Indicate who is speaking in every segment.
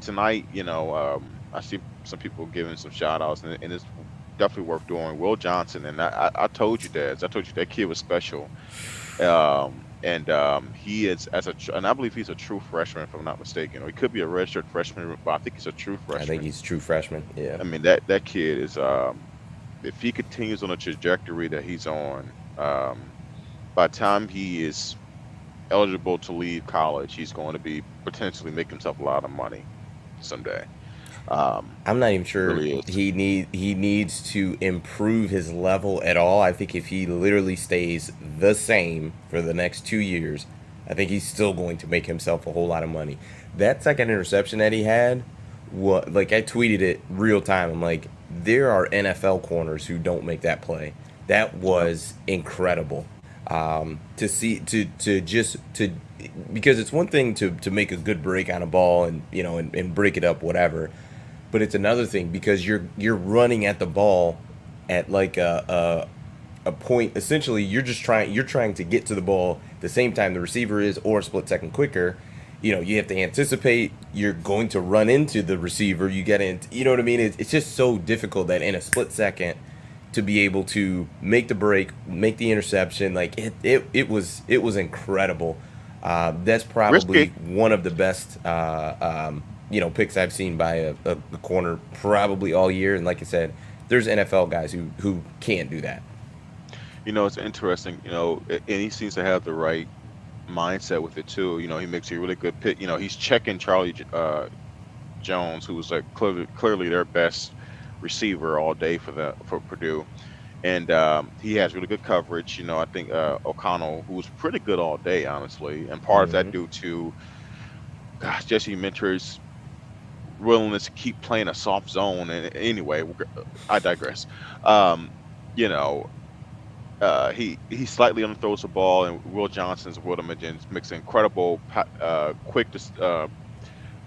Speaker 1: Tonight, I see some people giving some shout outs, and it's definitely worth doing. Will Johnson, and I told you, Des, I told you that kid was special. And he is and I believe he's a true freshman, if I'm not mistaken, or he could be a redshirt freshman, but I think he's a true
Speaker 2: I think
Speaker 1: freshman.
Speaker 2: he's a true freshman. Yeah.
Speaker 1: I mean, that kid is, if he continues on the trajectory that he's on, by the time he is eligible to leave college, he's going to be potentially make himself a lot of money someday.
Speaker 2: I'm not even
Speaker 1: He
Speaker 2: sure
Speaker 1: really is.
Speaker 2: he needs to improve his level at all. I think if he literally stays the same for the next 2 years, I think he's still going to make himself a whole lot of money. That second interception that he had, what like I tweeted it real time. I'm like, there are NFL corners who don't make that play. That
Speaker 1: Yep.
Speaker 2: was incredible. To see to just to because it's one thing to make a good break on a ball and and break it up whatever, but it's another thing because you're running at the ball at like a point. Essentially, you're trying to get to the ball the same time the receiver is, or a split second quicker. You have to anticipate you're going to run into the receiver. You get in, you know what I mean? It's just so difficult that in a split second to be able to make the break, make the interception. Like it was incredible. That's probably
Speaker 1: Risky.
Speaker 2: one of the best picks I've seen by a corner probably all year. And like I said, there's NFL guys who can't do that.
Speaker 1: It's interesting, and he seems to have the right mindset with it too. He makes a really good pick. He's checking Jones, who was like clearly their best receiver all day for Purdue, and he has really good coverage. I think O'Connell, who was pretty good all day, honestly, and part of that
Speaker 2: Hmm.
Speaker 1: due to, gosh, Jesse Minter's willingness to keep playing a soft zone. And anyway, I digress. Um, you know, he slightly underthrows the ball, and Will Johnson's Wildermans makes an incredible, quick,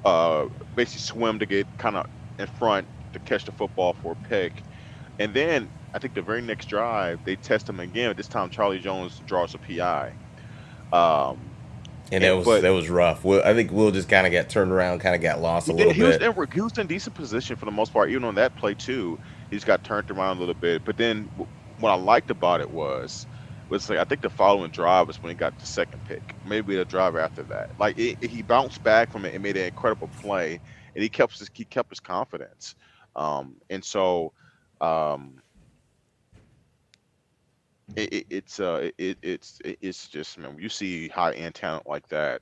Speaker 1: uh, basically swim to get kind of in front to catch the football for a pick. And then I think the very next drive they test him again. This time Charlie Jones draws a PI. Um,
Speaker 2: And that was
Speaker 1: but
Speaker 2: that was rough. I think Will just kind of got turned around, kind of got lost
Speaker 1: he
Speaker 2: a little
Speaker 1: did.
Speaker 2: bit.
Speaker 1: He was in decent position for the most part, even on that play too. He just got turned around a little bit. But then what I liked about it was like I think the following drive was when he got the second pick, maybe the drive after that. Like he bounced back from it and made an incredible play, and he kept his confidence. And so um, it's just, man, when you see high end talent like that,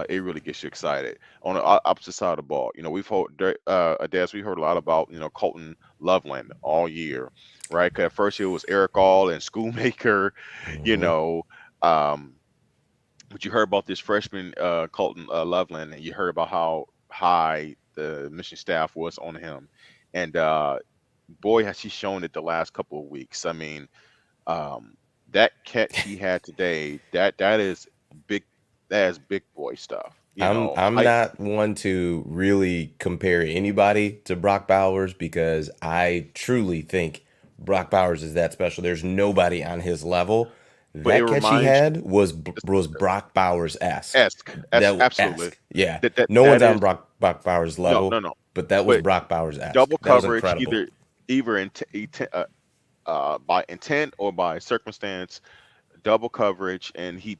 Speaker 1: it really gets you excited. On the opposite side of the ball, Des, we heard a lot about Colton Loveland all year, right? 'Cause at first it was Eric All and Schoolmaker, you
Speaker 2: Hmm.
Speaker 1: know, um, but you heard about this freshman Colton Loveland, and you heard about how high the mission staff was on him, and boy has he shown it the last couple of weeks. I mean, um, that catch he had today, that is big. That is big boy stuff.
Speaker 2: I'm not one to really compare anybody to Brock Bowers because I truly think Brock Bowers is that special. There's nobody on his level.
Speaker 1: But it
Speaker 2: That catch he
Speaker 1: reminds
Speaker 2: had was Brock Bowers esque.
Speaker 1: esque,
Speaker 2: That
Speaker 1: absolutely.
Speaker 2: esque, yeah.
Speaker 1: That that
Speaker 2: No
Speaker 1: that
Speaker 2: one's on
Speaker 1: is
Speaker 2: Brock Bowers
Speaker 1: no,
Speaker 2: level,
Speaker 1: no, no.
Speaker 2: but that was
Speaker 1: But
Speaker 2: Brock Bowers esque.
Speaker 1: double
Speaker 2: That was
Speaker 1: coverage,
Speaker 2: incredible.
Speaker 1: either by intent or by circumstance, double coverage, and he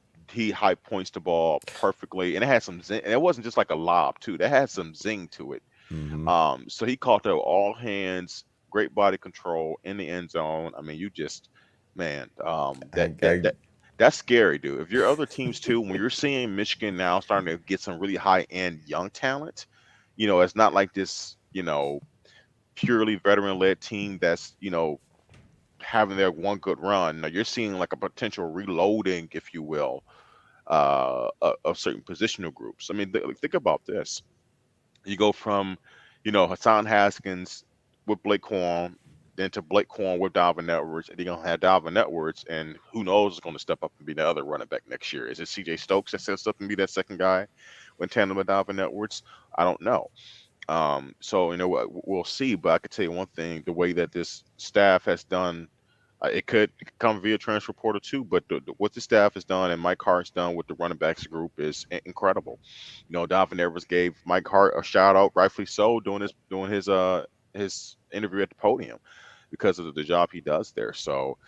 Speaker 1: high points the ball perfectly, and it had some zing, and it wasn't just like a lob too. That had some zing to it.
Speaker 2: Hmm.
Speaker 1: So he caught the all hands, great body control in the end zone. I mean, you just, man,
Speaker 2: I
Speaker 1: that's scary, dude. If your other teams too, when you're seeing Michigan now starting to get some really high end young talent, it's not like this, purely veteran led team that's having their one good run. Now you're seeing like a potential reloading, if you will, of certain positional groups. I mean, think about this. You go from, Hassan Haskins with Blake Corn, then to Blake Corn with Dalvin Edwards, and you're gonna have Dalvin Edwards, and who knows is going to step up and be the other running back next year. Is it C.J. Stokes that steps up and be that second guy when tandem with Dalvin Edwards? I don't know. So we'll see. But I could tell you one thing: the way that this staff has done, It could come via transfer portal too, but what the staff has done and Mike Hart's done with the running backs group is incredible. You know, Donovan Evers gave Mike Hart a shout out, rightfully so, doing his interview at the podium because of the job he does there. So,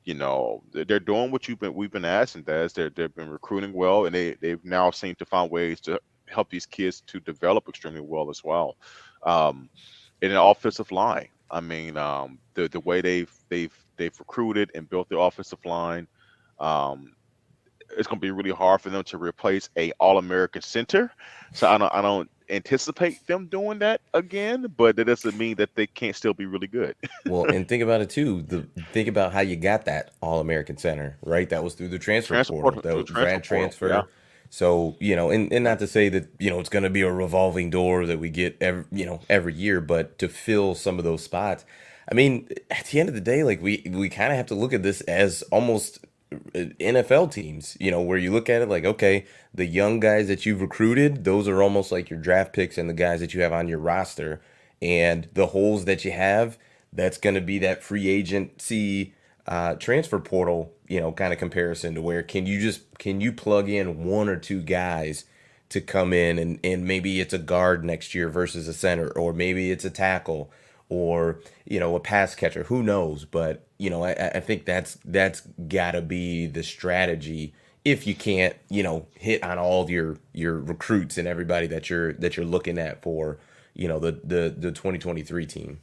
Speaker 1: you know, they're doing what we've been asking. That they've been recruiting well, and they've now seemed to find ways to help these kids to develop extremely well as well. Um, in an offensive line, I mean, the way they've recruited and built the offensive line. Um, it's going to be really hard for them to replace a All American center. So I don't anticipate them doing that again. But that doesn't mean that they can't still be really good.
Speaker 2: Well, and think about it too. Think about how you got that All American center, right? That was through the transfer portal,
Speaker 1: Transport
Speaker 2: that
Speaker 1: through
Speaker 2: was
Speaker 1: the transfer
Speaker 2: grad
Speaker 1: portal. Yeah,
Speaker 2: transfer. So, and not to say that, it's going to be a revolving door that we get every year, but to fill some of those spots. I mean, at the end of the day, like we kind of have to look at this as almost NFL teams, where you look at it like, okay, the young guys that you've recruited, those are almost like your draft picks and the guys that you have on your roster. And the holes that you have, that's going to be that free agency transfer portal, kind of comparison to where can you plug in one or two guys to come in and maybe it's a guard next year versus a center, or maybe it's a tackle, or a pass catcher, who knows. But I think that's gotta be the strategy if you can't hit on all your recruits and everybody that you're looking at for the 2023 team.